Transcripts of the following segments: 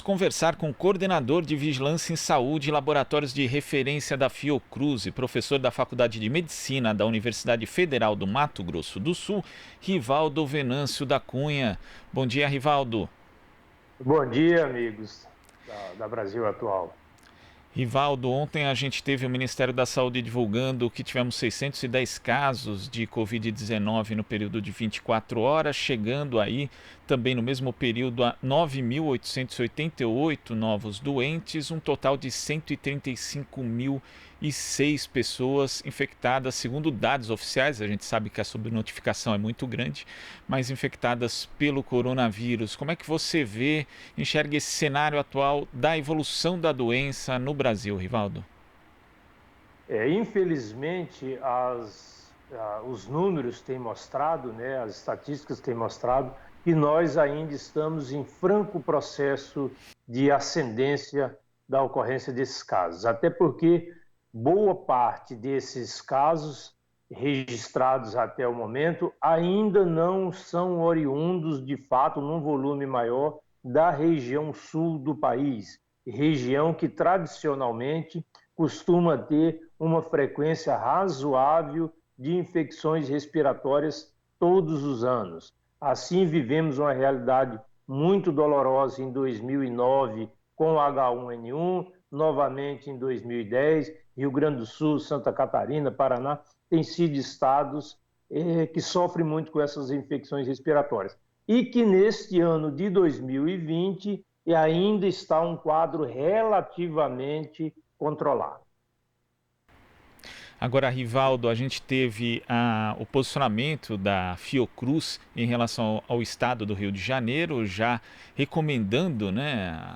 conversar com o coordenador de Vigilância em Saúde e Laboratórios de Referência da Fiocruz e professor da Faculdade de Medicina da Universidade Federal do Mato Grosso do Sul, Rivaldo Venâncio da Cunha. Bom dia, Rivaldo. Bom dia, amigos da Brasil Atual. Rivaldo, ontem a gente teve o Ministério da Saúde divulgando que tivemos 610 casos de Covid-19 no período de 24 horas, chegando aí também no mesmo período a 9.888 novos doentes, um total de 135.006 pessoas infectadas, segundo dados oficiais. A gente sabe que a subnotificação é muito grande, mas infectadas pelo coronavírus. Como é que você enxerga esse cenário atual da evolução da doença no Brasil, Rivaldo? Infelizmente, os números têm mostrado, né, as estatísticas têm mostrado que nós ainda estamos em franco processo de ascendência da ocorrência desses casos. Até porque boa parte desses casos registrados até o momento ainda não são oriundos, de fato, num volume maior, da região sul do país, região que tradicionalmente costuma ter uma frequência razoável de infecções respiratórias todos os anos. Assim, vivemos uma realidade muito dolorosa em 2009 com o H1N1, novamente em 2010, Rio Grande do Sul, Santa Catarina, Paraná, têm sido estados que sofrem muito com essas infecções respiratórias. E que neste ano de 2020 ainda está um quadro relativamente controlado. Agora, Rivaldo, a gente teve o posicionamento da Fiocruz em relação ao estado do Rio de Janeiro, já recomendando,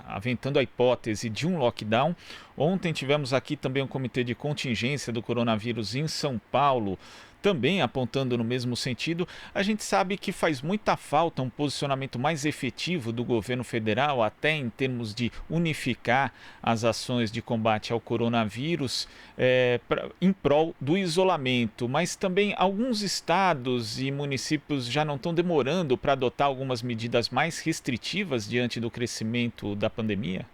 aventando a hipótese de um lockdown. Ontem tivemos aqui também um comitê de contingência do coronavírus em São Paulo, também apontando no mesmo sentido. A gente sabe que faz muita falta um posicionamento mais efetivo do governo federal, até em termos de unificar as ações de combate ao coronavírus em prol do isolamento, mas também alguns estados e municípios já não estão demorando para adotar algumas medidas mais restritivas diante do crescimento da pandemia?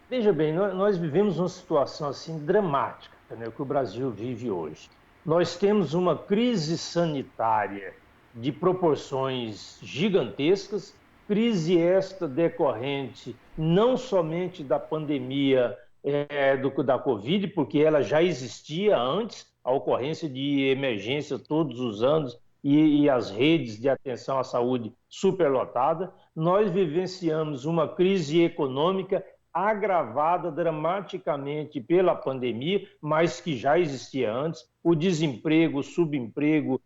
Veja bem, nós vivemos uma situação assim dramática, né, que o Brasil vive hoje. Nós temos uma crise sanitária de proporções gigantescas, crise esta decorrente não somente da pandemia da Covid, porque ela já existia antes, a ocorrência de emergência todos os anos e as redes de atenção à saúde superlotada. Nós vivenciamos uma crise econômica agravada dramaticamente pela pandemia, mas que já existia antes, o desemprego, o subemprego,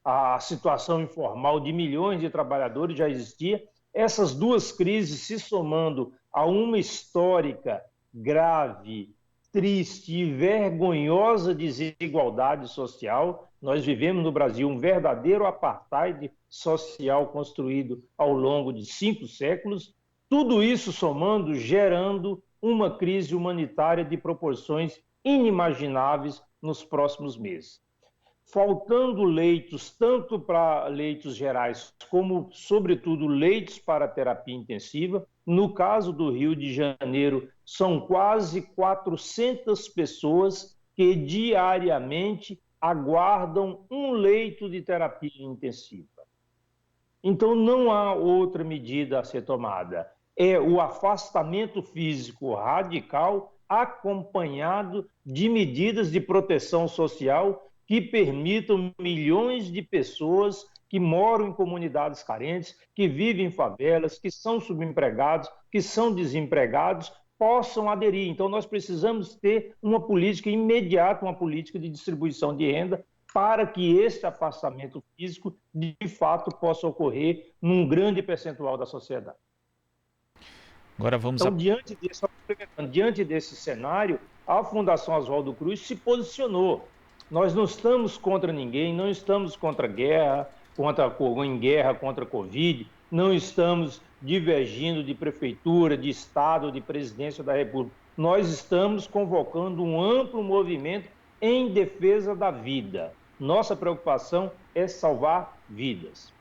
a situação informal de milhões de trabalhadores já existia. Essas duas crises se somando a uma histórica, grave, triste e vergonhosa desigualdade social. Nós vivemos no Brasil um verdadeiro apartheid social construído ao longo de 5 séculos. Tudo isso somando, gerando uma crise humanitária de proporções inimagináveis nos próximos meses. Faltando leitos, tanto para leitos gerais, como, sobretudo, leitos para terapia intensiva. No caso do Rio de Janeiro, são quase 400 pessoas que diariamente aguardam um leito de terapia intensiva. Então, não há outra medida a ser tomada. É o afastamento físico radical acompanhado de medidas de proteção social que permitam milhões de pessoas que moram em comunidades carentes, que vivem em favelas, que são subempregados, que são desempregados, possam aderir. Então, nós precisamos ter uma política imediata, uma política de distribuição de renda para que esse afastamento físico, de fato, possa ocorrer num grande percentual da sociedade. Agora vamos Então, diante desse cenário, a Fundação Oswaldo Cruz se posicionou. Nós não estamos contra ninguém, não estamos em guerra contra a Covid, não estamos divergindo de prefeitura, de Estado, de presidência da República. Nós estamos convocando um amplo movimento em defesa da vida. Nossa preocupação é salvar vidas.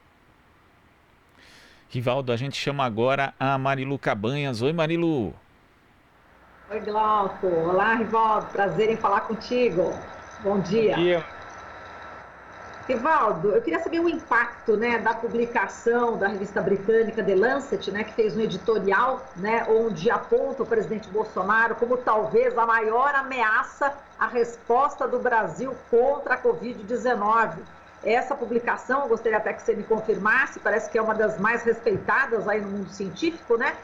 Rivaldo, a gente chama agora a Marilu Cabanhas. Oi, Marilu. Oi, Glauco. Olá, Rivaldo. Prazer em falar contigo. Bom Bom dia. dia. Rivaldo, eu queria saber o impacto, né, da publicação da revista britânica The Lancet, né, que fez um editorial, né, onde aponta o presidente Bolsonaro como talvez a maior ameaça à resposta do Brasil contra a Covid-19. Essa publicação, eu gostaria até que você me confirmasse, parece que é uma das mais respeitadas aí no mundo científico, né?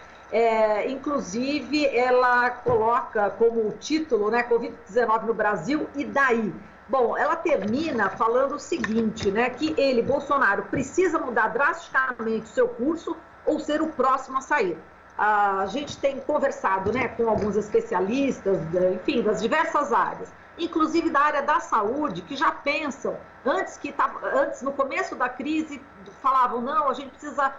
Inclusive, ela coloca como título, né, Covid-19 no Brasil, e daí? Bom, ela termina falando o seguinte, né, que ele, Bolsonaro, precisa mudar drasticamente o seu curso ou ser o próximo a sair. A gente tem conversado, né, com alguns especialistas, enfim, das diversas áreas, inclusive da área da saúde, que já pensam, antes no começo da crise, falavam, não, a gente precisa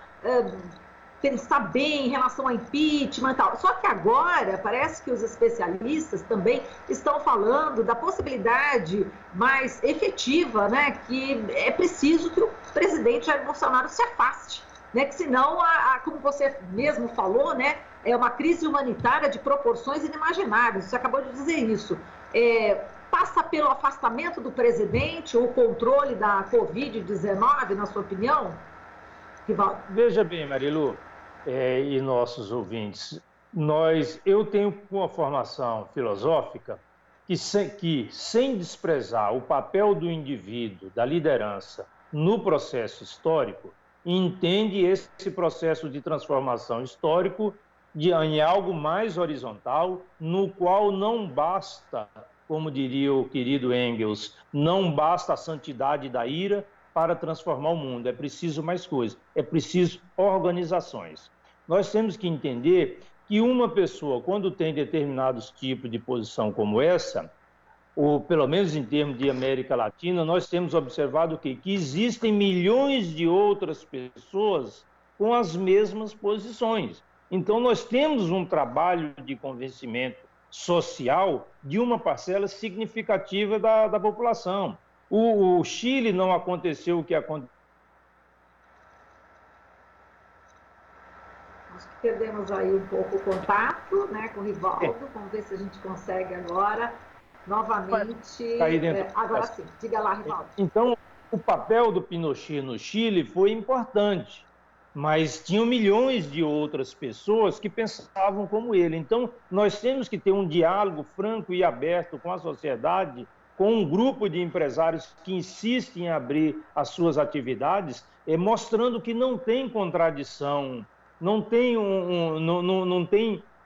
pensar bem em relação ao impeachment e tal. Só que agora parece que os especialistas também estão falando da possibilidade mais efetiva, né, que é preciso que o presidente Jair Bolsonaro se afaste, né, que senão, como você mesmo falou, né, é uma crise humanitária de proporções inimagináveis. Você acabou de dizer isso. Passa pelo afastamento do presidente o controle da Covid-19, na sua opinião, Rivaldo? Veja bem, Marilu, e nossos ouvintes, eu tenho uma formação filosófica que, sem desprezar o papel do indivíduo, da liderança, no processo histórico, entende esse processo de transformação histórico em algo mais horizontal, no qual não basta, como diria o querido Engels, não basta a santidade da ira para transformar o mundo, é preciso mais coisas, é preciso organizações. Nós temos que entender que uma pessoa, quando tem determinados tipos de posição como essa, ou pelo menos em termos de América Latina, nós temos observado que existem milhões de outras pessoas com as mesmas posições. Então, nós temos um trabalho de convencimento social de uma parcela significativa da população. O Chile não aconteceu o que aconteceu. Acho que perdemos aí um pouco o contato, né, com o Rivaldo. Vamos ver se a gente consegue agora novamente. Agora sim, diga lá, Rivaldo. Então, o papel do Pinochet no Chile foi importante, mas tinham milhões de outras pessoas que pensavam como ele. Então, nós temos que ter um diálogo franco e aberto com a sociedade, com um grupo de empresários que insistem em abrir as suas atividades, mostrando que não tem contradição, não tem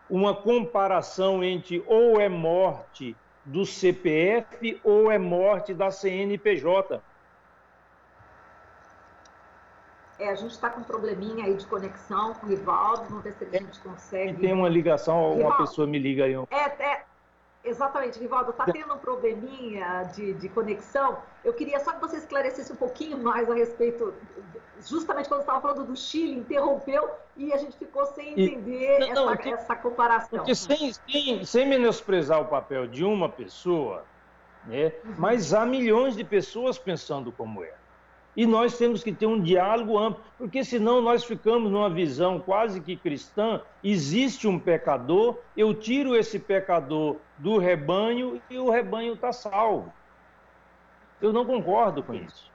uma comparação entre ou é morte do CPF ou é morte da CNPJ. A gente está com um probleminha aí de conexão com o Rivaldo, vamos ver se a gente consegue... Tem uma ligação, Rivaldo, uma pessoa me liga aí. Exatamente, Rivaldo, está tendo um probleminha de conexão. Eu queria só que você esclarecesse um pouquinho mais a respeito, justamente quando você estava falando do Chile, interrompeu e a gente ficou sem entender essa comparação. Porque sem menosprezar o papel de uma pessoa, né, mas há milhões de pessoas pensando como ela. E nós temos que ter um diálogo amplo, porque senão nós ficamos numa visão quase que cristã, existe um pecador, eu tiro esse pecador do rebanho e o rebanho está salvo. Eu não concordo com isso.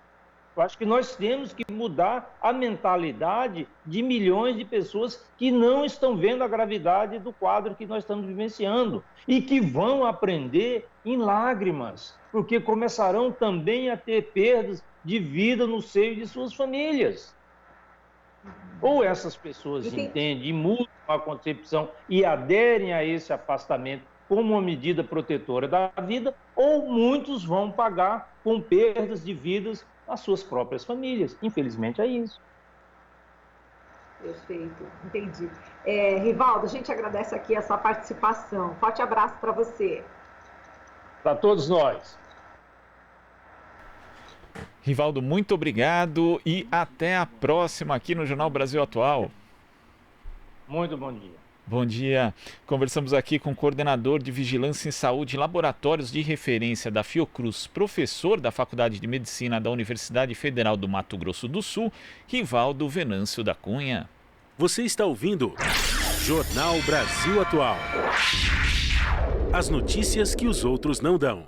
Eu acho que nós temos que mudar a mentalidade de milhões de pessoas que não estão vendo a gravidade do quadro que nós estamos vivenciando e que vão aprender em lágrimas, porque começarão também a ter perdas de vida no seio de suas famílias. Ou essas pessoas entendem e mudam a concepção e aderem a esse afastamento como uma medida protetora da vida, ou muitos vão pagar com perdas de vidas as suas próprias famílias. Infelizmente é isso. Perfeito, entendi. Rivaldo, a gente agradece aqui a sua participação. Forte abraço para você. Para todos nós. Rivaldo, muito obrigado e até a próxima aqui no Jornal Brasil Atual. Muito bom dia. Bom dia. Conversamos aqui com o coordenador de Vigilância em Saúde e Laboratórios de Referência da Fiocruz, professor da Faculdade de Medicina da Universidade Federal do Mato Grosso do Sul, Rivaldo Venâncio da Cunha. Você está ouvindo Jornal Brasil Atual. As notícias que os outros não dão.